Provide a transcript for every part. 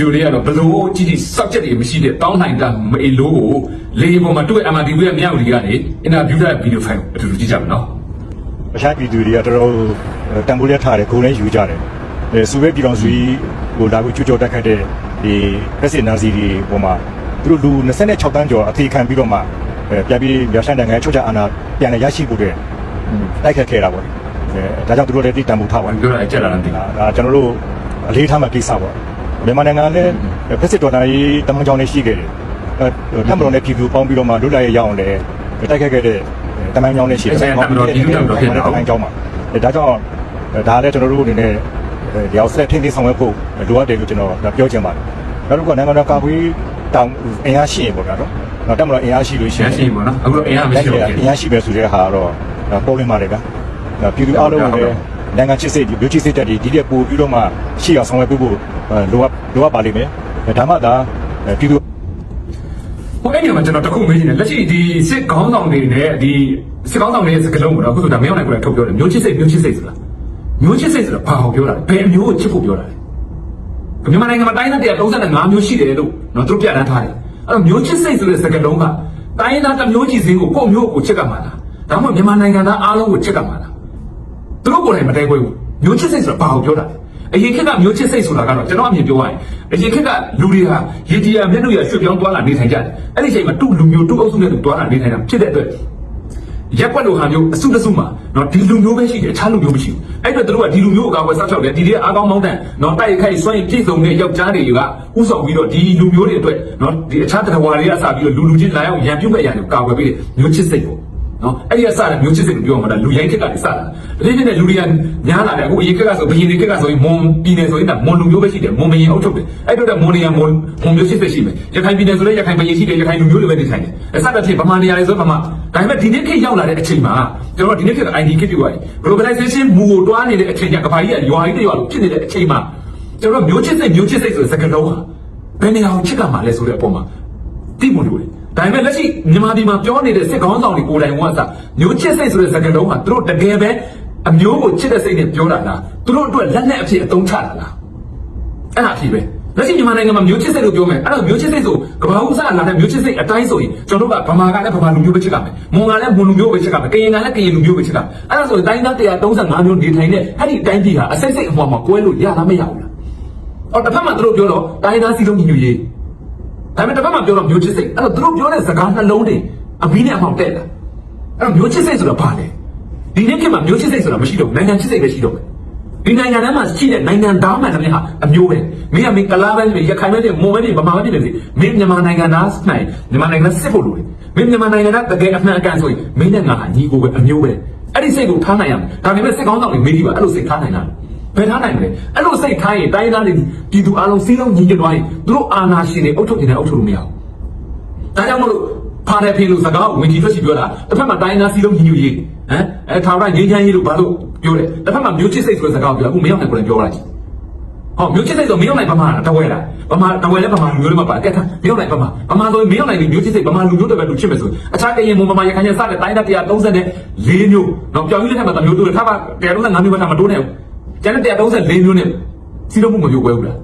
ဒီယိုလေးကတော့ဘလို့ကြည့်ကြည့်စောက်ချက်တွေမရှိတဲ့တောင်းနိုင်တာမအေလို့ကိုလေပေါ်မှာတွေ့ MRTV ရဲ့မြောက်ဒီကနေအင်တာဗျူးတဲ့ဗီဒီယိုဖိုင်အတူတူကြည့်ကြမယ်နော်အရှာပြည်သူတွေကတော်တော်တန်ဖိုးလက်ထားတယ်ကိုယ်လည်းယူကြတယ်စူပဲပြည်တော်စုကိုလာပြီးကြွကြော်တက်ခတ်တဲ့ဒီရက်စစ်နာစီတွေပေါ်မှာသူတို့လူ26တန်းကျော်အသေးခံပြီးတော့မှပြန်ပြီးရဆိုင်နိုင်ငံချုပ်ချအာဏာပြန်လည်ရရှိဖို့တဲ့တိုက်ခတ်ခဲ့တာပေါ့ဒါကြောင့်သူတို့လည်းတိတန်ဖိုးထားပါတယ်ပြောတာအကျက်လာတယ်ဒါကျွန်တော်တို့အလေးထားမှကိစ္စပေါ့မြန်မာနိုင်ငံလည်းဖက်စစ်တော်တိုင်းတမန်ကြောင်နဲ့ရှိခဲ့တယ်တမန်တော်နဲ့ပြည်သူပေါင်းပြီးတော့မှလွတ်လပ်ရရအောင်လည်းတိုက်ခတ်ခဲ့တဲ့တမန်ကြောင်နဲ့ရှိတယ်တမန်တော်ပြည်သူတော်ဖြစ်တာတမန်ကြောင်မှာဒါကြောင့်ဒါလည်းကျွန်တော်တို့အနေနဲ့ဒီအောင်ဆက်ထင်းထင်းဆောင်ရွက်ဖို့လိုအပ်တယ်လို့ကျွန်တော်ပြောချင်ပါတယ်နောက်တစ်ခုကနိုင်ငံတော်ကာကွယ်တောင်အင်အားရှိရင်ပေါ့ဗျာနော်နောက်တက်မလို့အင်အားရှိလို့ရှိရင်ရှိပေါ့နော်အခုအင်အားမရှိဘူးအင်အားရှိပဲဆိုတဲ့ဟာတော့ပေါ်လင်းပါတယ်ဗျာပြည်သူအားလုံးလည်းနိုင်ငံချစ်စိတ်လူချစ်စိတ်တက်ဒီတဲ့ပို့ပြီးတော့မှရှိအောင်ဆောင်ရွက်ဖို့လိုအပ်ပါလိမ့်မယ်ဒါမှသာပြည်သူဟိုအဲ့ဒီမှာကျွန်တော်တခုမေးချင်တယ်လက်ရှိဒီစစ်ကောင်းဆောင်တွေနဲ့ဒီစစ်ကောင်းဆောင်တွေရဲ့စကားလုံးကတော့အခုဆိုတာမင်းအောင်နိုင်ကိုလည်းထုတ်ပြောတယ်မျိုးချစ်စိတ်ဆိုတာမျိုးချစ်စိတ်ဆိုတာဘာကိုပြောတာလဲဘယ်မျိုးကိုချစ်ဖို့ပြောတာလဲမြန်မာနိုင်ငံမှာတိုင်းသား135မျိုးရှိတယ်လို့နော်သူတို့ပြဋ္ဌာန်းထားတယ်အဲ့တော့မျိုးချစ်စိတ်ဆိုတဲ့စကားလုံးကတိုင်းသားတစ်မျိုးကြီးစင်းကိုကိုယ့်မျိုးကိုချစ်ကမှာလားဒါမှမဟုတ်မြန်မာနိုင်ငံသားအားလုံးကိုချစ်ကမှာလားသူတို့ကိုယ်တိုင်မတိုင်ပွဲဘူးမျိုးချစ်စိတ်ဆိုတာဘာကိုပြောတာလဲအရင်ခေတ်ကမျိုးချစ်စိတ်ဆိုတာကတော့ကျွန်တော်အမြင်ပြောရရင်အရင်ခေတ်ကလူတွေဟာရေဒီယာမျက်နှာရရွှေ့ပြောင်းသွားလာနေထိုင်ကြတယ်အဲ့ဒီအချိန်မှာတူလူမျိုးတူအုပ်စုနဲ့တူသွားလာနေထိုင်တာဖြစ်တဲ့အတွက်ရက်ွက်လိုဟာမျိုးအစုတစုမှာနော်ဒီလူမျိုးပဲရှိတယ်အခြားလူမျိုးမရှိဘူးအဲ့တော့တို့ကဒီလူမျိုးကိုအကာအကွယ်စောင့်ရှောက်တယ်ဒီတွေအားကောင်းမောင်းတန်နော်တိုက်ခိုက်ဆွဲပြည့်စုံတဲ့ယောက်ျားတွေကဥဆောင်ပြီးတော့ဒီလူမျိုးတွေအတွက်နော်ဒီအခြားတရဝါတွေကစပြီးတော့လူချင်းလာရောက်ရန်ပြုတ်မဲ့ရန်ကိုကာကွယ်ပြီးမျိုးချစ်စိတ်ပေါ့နော်အဲ့ဒီကစတဲ့မျိုးချစ်စိတ်ကိုပြောမှာဒါလူရိုင်းခက်ကစတာဒီနေ့နဲ့လူတွေကများလာတယ်အခုအရင်ခက်ကဆိုဘယင်းတွေခက်ကဆိုရင်မွန်ပြည်နယ်ဆိုရင်ဒါမွန်လူမျိုးပဲရှိတယ်မွန်ဘယင်းအုပ်ချုပ်တယ်အဲ့တော့မွန်နေရမွန်မျိုးချစ်စိတ်ရှိမယ်ရခိုင်ပြည်နယ်ဆိုလည်းရခိုင်ဘယင်းရှိတယ်ရခိုင်လူမျိုးတွေပဲနေထိုင်တယ်အစတဲ့ဖြစ်ဗမာနေရာတွေဆိုဗမာဒါပေမဲ့ဒီနေ့ခေတ်ရောက်လာတဲ့အချိန်မှာကျွန်တော်ဒီနေ့ခေတ်က ID ခေတ်ပြောရတယ် globalization မူကိုတွားနေတဲ့အချိန်ကကဘာကြီးကရွာကြီးတရွာလို့ဖြစ်နေတဲ့အချိန်မှာကျွန်တော်မျိုးချစ်စိတ်ဆိုတဲ့စကားလုံးဟာဘယ်နေရာကိုချစ်ကမှာလဲဆိုတဲ့အပေါ်မှာတိမလို့လေဒါပေမဲ့လက်ရှိမြန်မာပြည်မှာပြောနေတဲ့စစ်ကောင်းဆောင်တွေကိုယ်တိုင်ကမျိုးချစ်စိတ်ဆိုတဲ့စကားလုံးဟာသူတို့တကယ်ပဲအမျိုးကိုချစ်တဲ့စိတ်နဲ့ပြောတာလားသူတို့အတွက်လက်နဲ့အဖြစ်အသုံးချတာလားအဲ့ဒါအဖြစ်ပဲလက်ရှိမြန်မာနိုင်ငံမှာမျိုးချစ်စိတ်လို့ပြောမယ်အဲ့တော့မျိုးချစ်စိတ်ဆိုကဘာဦးစားလာတဲ့မျိုးချစ်စိတ်အတိုင်းဆိုရင်ကျွန်တော်တို့ကဗမာကလည်းဗမာလူမျိုးပဲချစ်ကြမယ်မွန်ကလည်းမွန်လူမျိုးပဲချစ်ကြမယ်ကရင်ကလည်းကရင်လူမျိုးပဲချစ်ကြမယ်အဲ့ဒါဆိုရင်တိုင်းသား135မျိုးနေထိုင်တဲ့အဲ့ဒီတိုင်းပြည်ဟာအစိတ်စိတ်အမှောင်မှာကွဲလို့ရလားမရဘူးလားအော်တစ်ဖက်မှာသူတို့ပြောတော့တိုင်းသားစီလုံးညီညွတ်ရေးဒါပေမဲ့တစ်ဖက်မှာပြောတော့မျိုးချစ်စိတ်အဲ့တော့သူတို့ပြောတဲ့စကားနှလုံးတွေအမီးနဲ့အမှောင်တက်လာအဲ့တော့မျိုးချစ်စိတ်ဆိုတာဘာလဲဒီနေ့ခေတ်မှာမျိုးချစ်စိတ်ဆိုတာမရှိတော့နိုင်ငံချစ်စိတ်ပဲရှိတော့မယ်ဒီနိုင်ငံထဲမှာရှိတဲ့နိုင်ငံသားမှန်တယ်ဟာအမျိုးပဲမင်းကမင်းကလာပဲရခိုင်ပဲမွန်ပဲဗမာပဲဖြစ်နေစီမင်းမြန်မာနိုင်ငံသားနိုင်မြန်မာနိုင်ငံစစ်ဖို့လိုတယ်မင်းမြန်မာနိုင်ငံသားတကယ်အမှန်အကန်ဆိုရင်မင်းနဲ့ငါဟာညီကိုပဲအမျိုးပဲအဲ့ဒီစိတ်ကိုထားနိုင်ရမယ်ဒါပေမဲ့စစ်ကောင်းဆောင်တွေမေးကြည့်ပါအဲ့လိုစိတ်ထားနိုင်လားဘယ်ထားနိုင်မလဲအဲ့လိုစိတ်ထားရင်တိုင်းသားတွေပြည်သူအလုံးစည်းလုံးညီညွတ်သွားရင်သူတို့အာဏာရှင်တွေအုပ်ချုပ်နေတဲ့အုပ်ချုပ်လို့မရဘူးဒါကြောင့်မလို့ဖားတယ်ဖေးလို့စကားဝင်ကြီးထွက်ရှိပြောတာတစ်ဖက်မှာတိုင်းသားစည်းလုံးညီညွတ်ရေးထာဝရငြိမ်းချမ်းရေးလို့ဘာလို့ပြောတယ်တစ်ဖက်မှာမျိုးချစ်စိတ်ဆိုတဲ့စကားကိုပြောအခုမင်းအောင်နိုင်ကိုလည်းပြောလိုက်ဟောမျိုးချစ်စိတ်ဆိုမင်းအောင်နိုင်ဗမာတဝဲလားဗမာတဝဲလည်းဗမာလူမျိုးတွေမှာပါကဲထားမင်းအောင်နိုင်ဗမာဆိုရင်မင်းအောင်နိုင်ဒီမျိုးချစ်စိတ်ဗမာလူမျိုးတွေပဲလူချစ်မယ်ဆိုအခြားကရင်မွန်ဗမာရခိုင်ရစတဲ့တိုင်းသား134မျိုးတော့ပြောင်းကြီးလက်ထက်မှာတမျိုးတူတယ်ထားပါ135မျိုးပဲထားမတိုးနဲ့ဘူးကျန်တဲ့134မျိုးနဲ့စီးလုံးမှုမပြောပွဲဘူးလား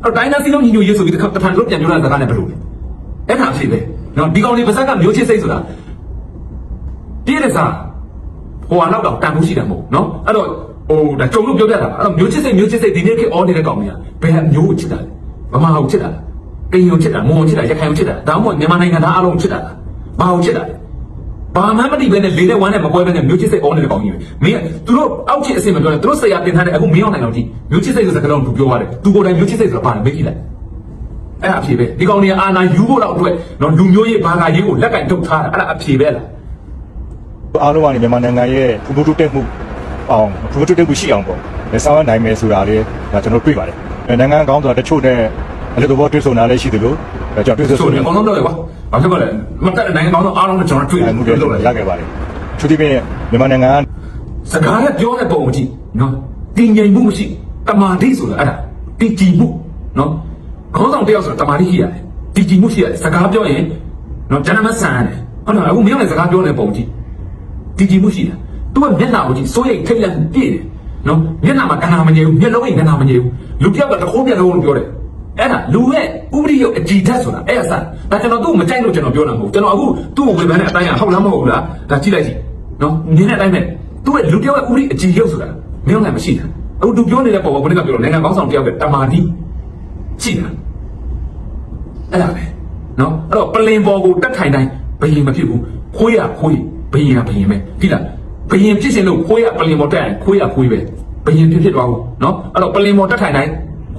အဲ့တိုင်းသားစီးလုံးညီညွတ်ရေးဆိုပြီးတစ်ခါတစ်ဖန်လို့ပြန်ပြောတဲ့စကားနဲ့ဘယ်လိုလဲအဲ့ဒါအဖြစ်ပဲနော်ဒီကောင်လေးပါဇက်ကမျိုးချစ်စိတ်ဆိုတာပြည့်တဲ့စားဟိုကတော့တန်ဖိုးရှိတာမဟုတ်နော်အဲ့တော့ဟိုဒါကြုံလို့ပြောပြတာအဲ့တော့မျိုးချစ်စိတ်ဒီနေ့ခေတ်အော်နေတဲ့ကောင်ကြီးကဘယ်မျိုးကိုချစ်တာလဲဗမာကိုချစ်တာလားကရင်ကိုချစ်တာမွန်ကိုချစ်တာရခိုင်ကိုချစ်တာဒါမှမဟုတ်မြန်မာနိုင်ငံသားအားလုံးကိုချစ်တာလားဘာကိုချစ်တာလဲဘာမှမသိဘဲနဲ့လေနဲ့ဝမ်းနဲ့မပွဲဘဲနဲ့မျိုးချစ်စိတ်အော်နေတဲ့ကောင်ကြီးပဲမင်းသူတို့အောက်ချစ်အစင်မပြောနဲ့သူတို့ဆရာတင်ထားတဲ့အခုမင်းအောင်နိုင်အောင်ဒီမျိုးချစ်စိတ်ဆိုစကားလုံးသူပြောရတယ်သူကိုယ်တိုင်မျိုးချစ်စိတ်ဆိုတာဘာလဲမေးကြည့်လိုက်အဲ့အဖြေပဲဒီကောင်တွေကအာနာယူဖို့တော့အတွက်နော်လူမျိုးရေးဘာသာရေးကိုလက်ကင်ထုတ်ထားတာအဲ့ဒါအဖြေပဲလားအားလုံးကနေမြန်မာနိုင်ငံရဲ့ဖူးဖူးတိုးတက်မှုအောင်ဖူးဖူးတိုးတက်မှုရှိအောင်ပေါ့လက်ဆောင်နိုင်မယ်ဆိုတာလေးဒါကျွန်တော်တွေ့ပါတယ်နိုင်ငံကောင်းဆိုတာတချို့နဲ့အလုပ်တော်တွေ့ဆုံတာလည်းရှိတယ်လို့ကျွန်တော်တွေ့ဆုံတယ်အကုန်လုံးတော့လေကွာဘာဖြစ်ပါလဲမတက်တဲ့နိုင်ငံကောင်းတော့အားလုံးနဲ့ကျွန်တော်တွေ့မှုတွေလုပ်ရခဲ့ပါတယ်သူဒီပြင်မြန်မာနိုင်ငံစကားနဲ့ပြောတဲ့ပုံကြည့်နော်တည်ငြိမ်မှုမရှိတမာတိဆိုတာအဲ့ဒါတည်ကြည်မှုနော်ခေါင်းဆောင်တယောက်ဆိုတာတမာတိရှိရတယ်တည်ကြည်မှုရှိရတယ်စကားပြောရင်နော်ဂျန်နမဆန်ရတယ်ဟုတ်လားအခုမင်းလည်းစကားပြောတဲ့ပုံကြည့်တည်ကြည်မှုရှိတယ်သူကမျက်နှာကိုကြည့်စိုးရိမ်ထိတ်လန့်ပြည့်တယ်နော်မျက်နှာမှာကနာမငြိမ်ဘူးမျက်လုံးကကနာမငြိမ်ဘူးလူပြောက်ကတခိုးမျက်လုံးလို့ပြောတယ် အဲ့ဒါလူရဲ့ဥပဒေရုပ်အကြည်ဓာတ်ဆိုတာအဲ့ဒါစဒါကျွန်တော်သူ့မကြိုက်လို့ကျွန်တော်ပြောတာမဟုတ်ကျွန်တော်အခုသူ့ကိုဝေဖန်တဲ့အတိုင်းကဟုတ်လားမဟုတ်ဘူးလားဒါကြည့်လိုက်ကြည့်နော်နင်းတဲ့အတိုင်းပဲသူ့ရဲ့လူတယောက်ရဲ့ဥပဒေအကြည်ရုပ်ဆိုတာမင်းလည်းမရှိတာအခုသူပြောနေတဲ့ပုံကဘယ်ကပြောလို့နိုင်ငံကောင်းဆောင်တယောက်ရဲ့တမာတိရှိတာအဲ့ဒါပဲနော်အဲ့တော့ပလင်ပေါ်ကိုတက်ထိုင်တိုင်းဘယင်မဖြစ်ဘူးခွေးရခွေးဘယင်ကဘယင်ပဲဒီလားဘယင်ဖြစ်ရှင်လို့ခွေးရပလင်ပေါ်တက်ရင်ခွေးရခွေးပဲဘယင်ဖြစ်သွားဘူးနော်အဲ့တော့ပလင်ပေါ်တက်ထိုင်တိုင်း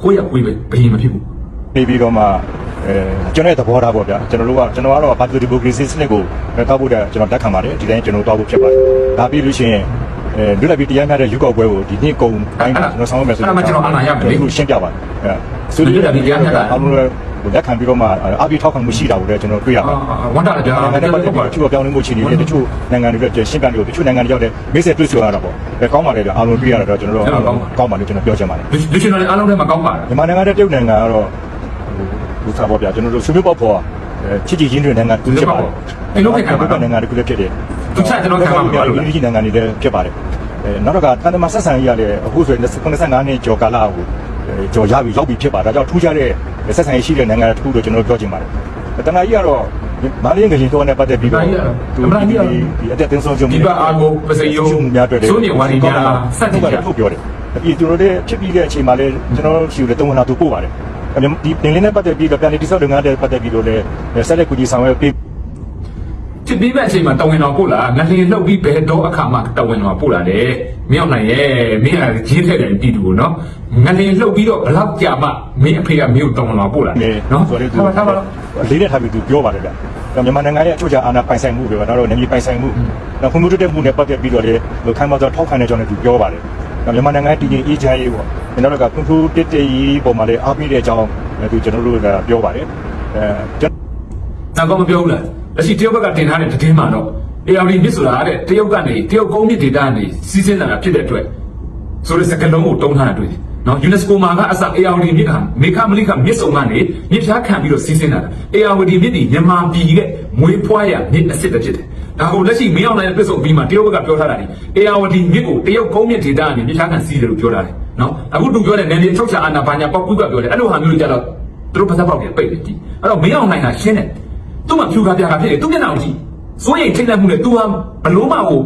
ခွေးရခွေးပဲဘယင်မဖြစ်ဘူးနေပြီးတော့မှကျွန်တော်ရဲ့သဘောထားပေါ့ဗျာကျွန်တော်ကတော့ပါတီဒီမိုကရေစီစနစ်ကိုတောက်ဖို့တဲ့ကျွန်တော်တက်ခံပါတယ်ဒီတိုင်းကျွန်တော်တောက်ဖို့ဖြစ်ပါတယ်ဒါပြီးလို့ရှိရင်လွတ်လပ်ပြီးတရားမျှတဲ့ရွေးကောက်ပွဲကိုဒီနေ့ကုန်တိုင်းကျွန်တော်ဆောင်ရမယ်ဆိုတော့ကျွန်တော်အာဏာရမယ်လို့ရှင်းပြပါတယ်ဆိုလွတ်လပ်ပြီးတရားမျှတာအားလုံးလက်ခံပြီးတော့မှအပိထောက်ခံမှုရှိတာကိုလည်းကျွန်တော်တွေ့ရပါတယ်ဝန်တာကြာတယ်တချို့ပြောင်းလဲမှုချီနေတယ်တချို့နိုင်ငံတွေလည်းရှင်းပြလို့တချို့နိုင်ငံတွေရောက်တဲ့မိတ်ဆက်တွေ့ဆုံရတာပေါ့ကောင်းပါလေအားလုံးတွေ့ရတော့ကျွန်တော်တို့ကောင်းပါလို့ကျွန်တော်ပြောချင်ပါတယ်လူရှင်တော်လည်းအားလုံးထဲမှာကောင်းပါတယ်မြန်မာနိုင်ငံနဲ့တရုတ်နိုင်ငံကတော့လူစားပေါ့ဗျာကျွန်တော်တို့ဆွေးနွေးပေါ့ဖော်ချစ်ကြည်ရင်းတွေနိုင်ငံတူဖြစ်ပါတယ်အဲ့လိုပဲခံပါနိုင်ငံတွေလည်းဖြစ်တယ်သူချက်ကျွန်တော်ခံပါမလို့ဒီနိုင်ငံတွေလည်းဖြစ်ပါတယ်နောက်တော့ကတန်တမာဆက်ဆံရေးရတဲ့အခုဆိုရင်95နှစ်ကျော်ကာလကိုကျော်ရပြီရောက်ပြီဖြစ်ပါဒါကြောင့်ထူးခြားတဲ့ဆက်ဆံရေးရှိတဲ့နိုင်ငံတစ်ခုလို့ကျွန်တော်ပြောချင်ပါတယ်တနင်္လာရီကတော့မလေးငရင်တော့နဲ့ပတ်သက်ပြီးတော့ဒီအတက်တင်ဆုံးချုပ်ဒီပါအာကိုပစယောများတွေ့တယ်စိုးနေဝါရီများစက်တင်ဘာထုတ်ပြောတယ်ပြီးကျွန်တော်တို့ဖြစ်ပြီးတဲ့အချိန်မှာလည်းကျွန်တော်ရှိတယ်တုံးဝနာသူပို့ပါတယ်ဒီပင်လင်းနဲ့ပတ်သက်ပြီးတော့ပြန်လည်တိစောက်လုပ်ငန်းတွေပတ်သက်ပြီးတော့လည်းဆက်လက်ကူညီဆောင်ရွက်ပေးချစ်ပြီးမဲ့အချိန်မှာတဝင်တော်ပို့လာငလင်လှုပ်ပြီးဘယ်တော့အခါမှတဝင်တော်ပို့လာတယ်မင်းအောင်နိုင်ရဲ့မင်းကကြီးထက်တယ်ပြည်သူကိုနော်ငလင်လှုပ်ပြီးတော့ဘလောက်ကြာမှမင်းအဖေကမင်းကိုတဝင်တော်ပို့လာတယ်နော်ဆိုတော့ထားပါလေးနဲ့ထားပြီးသူပြောပါတယ်ဗျမြန်မာနိုင်ငံရဲ့အချို့ချာအာဏာပိုင်ဆိုင်မှုတွေကတော့နေပြည်ပိုင်ဆိုင်မှုနောက်ခွင့်ပြုတဲ့မှုနဲ့ပတ်သက်ပြီးတော့လည်းခိုင်မာစွာထောက်ခံတဲ့ကြောင်းလည်းသူပြောပါတယ်မြန်မာနိုင်ငံတည်ငြိမ်အေးချမ်းရေးပေါ့ကျွန်တော်တို့ကဖွံ့ဖြိုးတက်တည်ရေးပုံမှာလည်းအားပေးတဲ့အကြောင်းသူကျွန်တော်တို့ကပြောပါတယ်နောက်တော့မပြောဘူးလားလက်ရှိတရုတ်ဘက်ကတင်ထားတဲ့သတင်းမှာတော့ ARD မြစ်ဆိုတာတဲ့တရုတ်ကနေတရုတ်ကုန်းမြစ်ဒေသကနေစီးဆင်းလာတာဖြစ်တဲ့အတွက်ဆိုတဲ့စကားလုံးကိုတုံးထားတာတွေ့တယ်နော် UNESCO မှာကအစ ARD မြစ်ကမေခမလိခမြစ်စုံကနေမြစ်ဖြားခံပြီးတော့စီးဆင်းလာတာ ARD မြစ်ဒီမြန်မာပြည်ရဲ့မွေးဖွားရမြစ်အစ်စ်တစ်ဖြစ်တယ်ဒါကိုလက်ရှိမင်းအောင်နိုင်ပြစ်စုံပြီးမှတရုတ်ဘက်ကပြောထားတာဒီ ARD မြစ်ကိုတရုတ်ကုန်းမြစ်ဒေသကနေမြစ်ဖြားခံစီးတယ်လို့ပြောထားတယ်နော်အခုသူပြောတဲ့နယ်မြေထုတ်ချာအာဏာဘာညာပေါက်ကူးကပြောတယ်အဲ့လိုဟာမျိုးတွေကြတော့သူတို့ပါစပ်ပေါက်တွေပိတ်တယ်ကြည့်အဲ့တော့မင်းအောင်နိုင်ကရှင်းတယ်သူ့မှာဖြူကားပြားဖြစ်တယ်သူမျက်နှာကိုကြည့်စိုးရိမ်ထိတ်လန့်မှုနဲ့ तू ဟာဘလို့မှဟို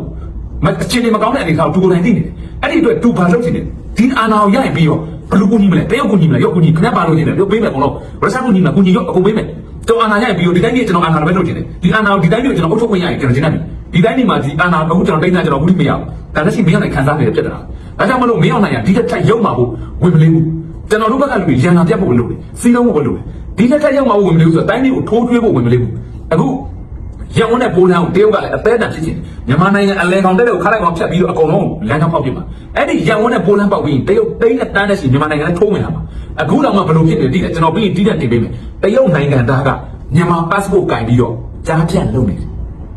အခြေအနေမကောင်းတဲ့အနေထားကို तू ကိုယ်တိုင်သိနေတယ်အဲ့ဒီအတွက် तू ဘာလုပ်ချင်လဲဒီအာဏာကိုရရင်ပြီးတော့ဘလို့ကူညီမလဲတရုတ်ကူညီမလဲရော့ကူညီခဏပါလို့ချင်တယ်ပြောပေးမယ်အကုန်လုံးရုရှားကူညီမလားကူညီရော့အကုန်ပေးမယ်ကျွန်တော်အာဏာရရင်ပြီးတော့ဒီတိုင်းကြီးကျွန်တော်အာဏာလည်းပဲလုပ်ချင်တယ်ဒီအာဏာကိုဒီတိုင်းကြီးကိုကျွန်တော်အုပ်ချုပ်ခွင့်ရရင်ကျွန်တော်ရှင်းတယ်ဒီတိုင်းကြီးမှာဒီအာဏာအခုကျွန်တော်တိတ်နေကျွန်တော်ဘူးမရဘူးဒါလည်းရှိမင်းအောင်နိုင်ခံစားနေရဖြစ်တာဒါကြောင့်မလို့မင်းအောင်နိုင်ကဒီတက်ထက်ရုံမှာဖို့ဝင်မလေးဘူးကျွန်တော်တို့ဘက်ကလူရန်လာပြတ်ဖို့လုပ်တယ်စီးလုံးဖို့လုပ်တယ်ဒီတက်ထက်ရုံမှာဖို့ဝင်မလေးဘူးဆိုတော့တိုင်းကြီးကိုထိုးထွေးဖို့ဝင်မလေးဘူးအခုရန်ကုန်နဲ့ပိုးလန်းကိုတရုတ်ကလည်းအသေးအတန်ဖြစ်ချင်မြန်မာနိုင်ငံအလဲကောင်တဲ့ကိုခါလိုက်ကောင်ဖြတ်ပြီးတော့အကုန်လုံးလမ်းကြောင်းပေါက်ပြမှာအဲ့ဒီရန်ကုန်နဲ့ပိုးလန်းပေါက်ပြီးတရုတ်သိန်းနဲ့တန်းတဲ့စီမြန်မာနိုင်ငံနဲ့ထိုးဝင်လာမှာအခုတော့မှဘလို့ဖြစ်နေတိတယ်ကျွန်တော်ပြီးတီးတဲ့တင်ပေးမယ်တရုတ်နိုင်ငံသားကမြန်မာ passport ကင်ပြီးတော့ကြားဖြတ်လုပ်နေတယ်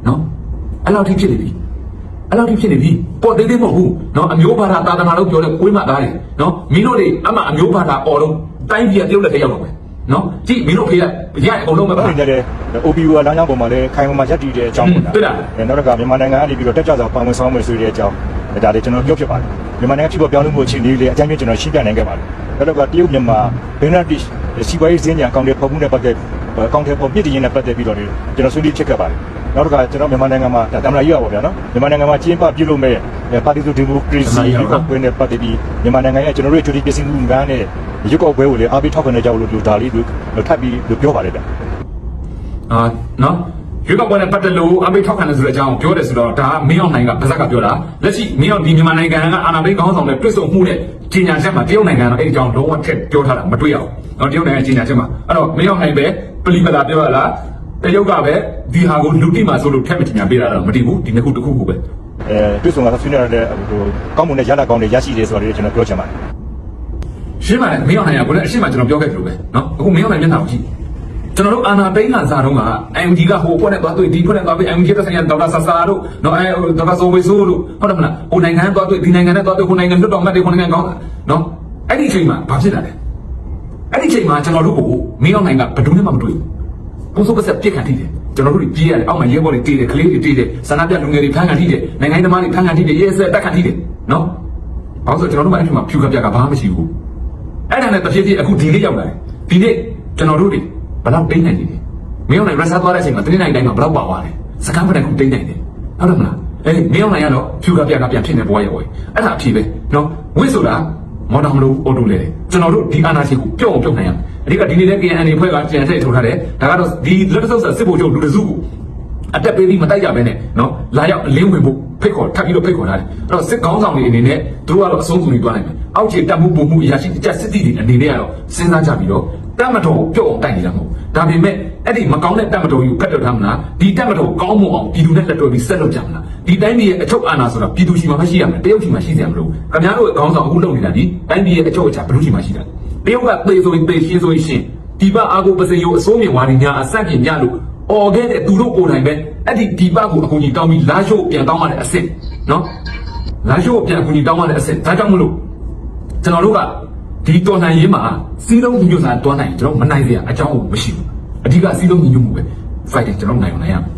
နော်အဲ့လောက်ထိဖြစ်နေပြီပေါ်သေးသေးမဟုတ်ဘူးနော်အမျိုးဘာသာသာသနာလို့ပြောတဲ့ကိုယ်မှသားတွေနော်မင်းတို့တွေအမှအမျိုးဘာသာအော်တော့တိုင်းပြည်ကတရုတ်လက်ထဲရောက်တော့မယ်နော်ကြည့်မင်းတို့ဖေးရအကုန်လုံးပဲပါတယ်တဲ့ OPU ကလမ်းကြောင်းပေါ်မှာလည်းခိုင်မာရက်တည်တဲ့အကြောင်းပေါ့နော်နောက်တော့ကမြန်မာနိုင်ငံကနေပြီးတော့တက်ကြွစွာပါဝင်ဆောင်မယ်ဆိုတဲ့အကြောင်းဒါတွေကျွန်တော်ပြောဖြစ်ပါတယ်မြန်မာနိုင်ငံဖြစ်ပေါ်ပြောင်းလဲမှုအခြေအနေလေးအကြမ်းဖျင်းကျွန်တော်ရှင်းပြနိုင်ခဲ့ပါတယ်နောက်တော့ကတရုတ်မြန်မာဘင်္ဂလားဒေ့ရှ်စီးပွားရေးစင်းညာအကောင့်တွေဖော်မှုနဲ့ပတ်သက်အကောင့်တွေပေါ်ပြည့်တည်ရင်းနဲ့ပတ်သက်ပြီးတော့ကျွန်တော်ဆွေးနွေးဖြစ်ခဲ့ပါတယ်နောက်တော့ကကျွန်တော်မြန်မာနိုင်ငံမှာတမန်တော်ကြီးရပါဗျာနော်မြန်မာနိုင်ငံမှာကျင်းပပြုလုပ်မဲ့ပါတီစုဒီမိုကရေစီရွေးကောက်ပွဲနဲ့ပတ်သက်ပြီးမြန်မာနိုင်ငံရဲ့ကျွန်တော်တို့ကြိုတင်ပြင်ဆင်မှုများနဲ့ရွေးကောက်ပွဲကိုလည်းအားပေးထောက်ခံနေကြလို့ဒါလေးတို့ထပ်ပြီးပြောပါတယ်ဗျနော်ရွေးကောက်ပွဲနဲ့ပတ်သက်လို့အားပေးထောက်ခံတယ်ဆိုတဲ့အကြောင်းပြောတယ်ဆိုတော့ဒါမင်းအောင်နိုင်ကပါဇက်ကပြောတာလက်ရှိမင်းအောင်ဒီမြန်မာနိုင်ငံကအာဏာသိမ်းခေါင်းဆောင်တဲ့တွစ်ဆုံမှုနဲ့ကြီးညာချက်မှာတရုတ်နိုင်ငံကအဲ့ဒီအကြောင်းလုံးဝထက်ပြောထားတာမတွေ့ရဘူးနော်တရုတ်နိုင်ငံကြီးညာချက်မှာအဲ့တော့မင်းအောင်နိုင်ပဲပလီပလာပြောရလားတရုတ်ကပဲဒီဟာကိုလူတိမှာဆိုလို့ထက်မကြီးညာပေးတာတော့မတည်ဘူးဒီနှစ်ခုတစ်ခုခုပဲတွစ်ဆုံကဆွေးနွေးရတဲ့ကောင်းမွန်တဲ့ရလဒ်ကောင်းတွေရရှိတယ်ဆိုတော့ကျွန်တော်ပြောချင်ပါတယ်ရှင်းပါတယ်မင်းအောင်နိုင်ကကိုလည်းအရှင်းမှကျွန်တော်ပြောခဲ့သလိုပဲနော်အခုမင်းအောင်နိုင်မျက်နှာကိုကြည့်ကျွန်တော်တို့အာနာသိန်းကစားတော့က MD ကဟိုဖွဲ့နဲ့သွားတွေ့ဒီဖွဲ့နဲ့သွားပြီး MD ကဆိုင်ရဒေါက်တာဆာဆာတို့နော်ဒေါက်တာဆိုဝေဆိုတို့ဟုတ်တယ်မလားဟိုနိုင်ငံသွားတွေ့ဒီနိုင်ငံနဲ့သွားတွေ့ဟိုနိုင်ငံလွတ်တော်မှတ်တွေဟိုနိုင်ငံကောင်းနော်အဲ့ဒီအချိန်မှာဘာဖြစ်လာလဲအဲ့ဒီအချိန်မှာကျွန်တော်တို့ကိုမင်းအောင်နိုင်ကဘယ်သူမှမတွေ့ဘူးဘုံစုပ်ပတ်ပြစ်ခံထိတယ်ကျွန်တော်တို့ပြေးရတယ်အောက်မှာရဲဘော်တွေတေးတယ်ကလေးတွေတေးတယ်ဆန္ဒပြလူငယ်တွေဖမ်းခံထိတယ်နိုင်ငံသမားတွေဖမ်းခံထိတယ်ရဲစက်တက်ခံထိတယ်နော်ဘာလို့ဆိုကျွန်တော်တို့မှအဲ့ဒီမှာဖြူကပြကဘာမှမရှိဘူးအဲ့ဒါနဲ့တဖြည်းဖြည်းအခုဒီလေးရောက်လာတယ် ဒီနေ့ကျွန်တော်တို့တွေဘယ်တော့တိတ်နိုင်နေလဲမင်းအောင်နိုင်ရစားသွားတဲ့အချိန်မှာတင်းနိုင်တိုင်းမှာဘယ်တော့ပါသွားလဲစကားမတိုင်ခုတိတ်နိုင်တယ်ဟုတ်တယ်မလားမင်းအောင်နိုင်ကတော့ဖြူကပြကပြန်ဖြစ်နေဘွားရဲ့ဝယ်အဲ့ဒါအဖြစ်ပဲနော်ဝိဆိုတာမော်တော်မလို့အော်တိုလေကျွန်တော်တို့ဒီအာနာရှင်ကိုပြုတ်အောင်ပြုတ်နိုင်ရမယ်အဓိကဒီနေ့လည်း KNN ဖွဲ့ကကြံထည့်ထုတ်ထားတယ်ဒါကတော့ဒီလက်တဆုပ်ဆက်စစ်ဖို့ချုပ်လူတစုကိုအတက်ပေးပြီးမတိုက်ရဘဲနဲ့နော်လာရောက်အလင်းဝင်ဖို့ဖိတ်ခေါ်ထပ်ပြီးတော့ဖိတ်ခေါ်ထားတယ်အဲ့တော့စစ်ကောင်းဆောင်တွေအနေနဲ့သူတို့ကတော့အဆုံးစုံနေသွားနိုင်မယ်အောက်ခြေတက်မှုပုံမှုအရာရှိတက်စစ်တီတွေအနေနဲ့ကတော့စဉ်းစားကြပြီးတော့တက်မတော်ကိုပြုတ်အောင်တိုက်နေတာမဟုတ်ဒါပေမဲ့အဲ့ဒီမကောင်းတဲ့တက်မတော်ကြီးကိုဖက်တော့ထားမလားဒီတက်မတော်ကောင်းမွန်အောင်ပြည်သူနဲ့လက်တွဲပြီးဆက်လုပ်ကြမလားဒီတိုင်းပြည်ရဲ့အချုပ်အာဏာဆိုတာပြည်သူရှိမှမရှိရမယ်တရုတ်ရှိမှရှိစရာမလိုခင်ဗျားတို့ရဲ့ခေါင်းဆောင်အခုလုပ်နေတာဒီတိုင်းပြည်ရဲ့အချုပ်အခြာဘယ်လိုရှိမှရှိတာတရုတ်ကသေဆိုရင်သေရှင်းဆိုရင်ရှင်းဒီပအာကိုပစင်ယိုအစိုးမြင်ဝါဒီညာအဆန့်ကျင်ကြလို့အော်ခဲ့တဲ့သူတို့ကိုယ်တိုင်ပဲအဲ့ဒီဒီပကိုအကူကြီးတောင်းပြီးလာရှို့ပြန်တောင်းရတဲ့အစ်စ်နော်လာရှို့ပြန်အကူကြီးတောင်းရတဲ့အစ်စ်ဒါကြောင့်မလို့ကျွန်တော်တို့ကဒီတော်လှန်ရေးမှာစီးလုံးညွှန်စာတွန်းနိုင်ကျွန်တော်မနိုင်စရာအကြောင်းမရှိဘူးအဓိကစီးလုံးညွှန်မှုပဲ fighting ကျွန်တော်နိုင်အောင်နိုင်ရမယ်